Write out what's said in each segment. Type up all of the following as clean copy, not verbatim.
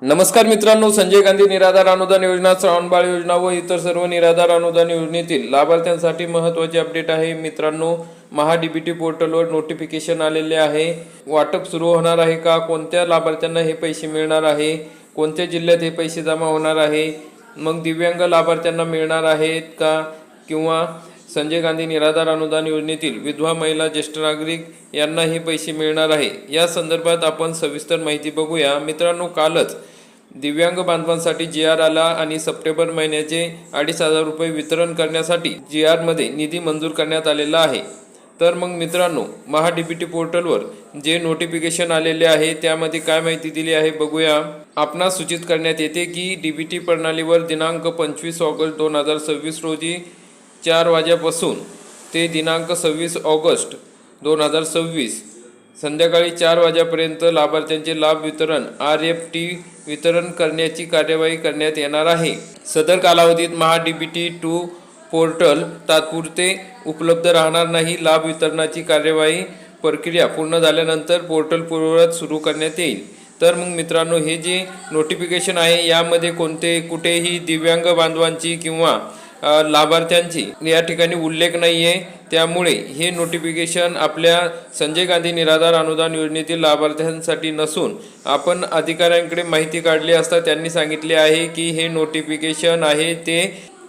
नमस्कार मित्रांनो, संजय गांधी निराधार अनुदान योजना, श्रावणबाळ योजना व इतर सर्व निराधार अनुदान योजनेतील लाभार्थ्यांसाठी महत्त्वाचे अपडेट आहे। मित्रांनो, महाडीबीटी पोर्टलवर नोटिफिकेशन आलेले आहे। वाटप सुरू होणार आहे का, कोणत्या लाभार्थ्यांना हे पैसे मिळणार आहे, कोणत्या जिल्ह्यात हे पैसे जमा होणार आहे, मग दिव्यांग लाभार्थ्यांना मिळणार आहेत का, किंवा संजय गांधी निराधार अनुदान योजनेतील विधवा महिला, ज्येष्ठ नागरिक यांना हे पैसे मिळणार आहे, या संदर्भात आपण सविस्तर माहिती बघूया। मित्रांनो, कालच दिव्यांग बांधवांसाठी GR आला आणि सप्टेंबर महिन्याचे 2,500 रुपये वितरण करण्यासाठी GR मध्ये निधी मंजूर करण्यात आलेला आहे। तर मग मित्रांनो, महाडीबीटी पोर्टलवर जे नोटिफिकेशन आलेले आहे त्यामध्ये काय माहिती दिली आहे बघूया। आपणास सूचित करण्यात येते की डीबीटी प्रणालीवर दिनांक 25 ऑगस्ट 2026 रोजी 4 वाजल्यापासून ते दिनांक 26 ऑगस्ट 2026 संध्याकाळी 4 वाजेपर्यंत लाभार्थ्यांचे लाभ वितरण RFT वितरण करण्याची कार्यवाही करण्यात येणार आहे। सदर कालावधीत महाडीबीटी 2 पोर्टल तात्पुरते उपलब्ध राहणार नाही। लाभ वितरणाची कार्यवाही प्रक्रिया पूर्ण झाल्यानंतर पोर्टल पूर्ववत सुरू करण्यात येईल। तर मग मित्रांनो, हे जे नोटिफिकेशन आहे यामध्ये कुठेही दिव्यांग बांधवांची किंवा लाभार्थ्यांची या ठिकाणी उल्लेख नाही आहे। त्यामुळे हे नोटिफिकेशन आपल्या संजय गांधी निराधार अनुदान योजनेतील लाभार्थ्यांसाठी नसून आपण अधिकाऱ्यांकडे माहिती काढली असता त्यांनी सांगितले आहे की हे नोटिफिकेशन आहे ते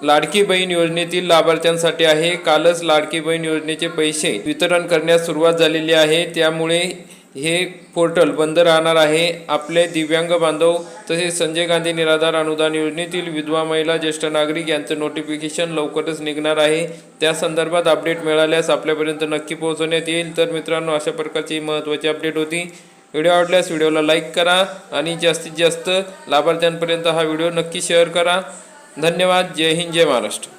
लाडकी बहीण योजनेतील लाभार्थ्यांसाठी आहे। कालच लाडकी बहीण योजनेचे पैसे वितरण करण्यास सुरुवात झालेली आहे, त्यामुळे हे पोर्टल बंद राहणार आहे। आपले दिव्यांग बांधव तसेच संजय गांधी निराधार अनुदान योजनेतील विधवा महिला, ज्येष्ठ नागरिक यांचं नोटिफिकेशन लवकरच निघणार आहे। त्या संदर्भात अपडेट मिळाल्यास आपल्यापर्यंत नक्की पोहोचवण्यात येईल। तर मित्रांनो, अशा प्रकारची महत्त्वाची अपडेट होती। व्हिडिओ आवडल्यास व्हिडिओला लाईक करा आणि जास्तीत जास्त लाभार्थ्यांपर्यंत हा व्हिडिओ नक्की शेअर करा। धन्यवाद। जय हिंद, जय महाराष्ट्र।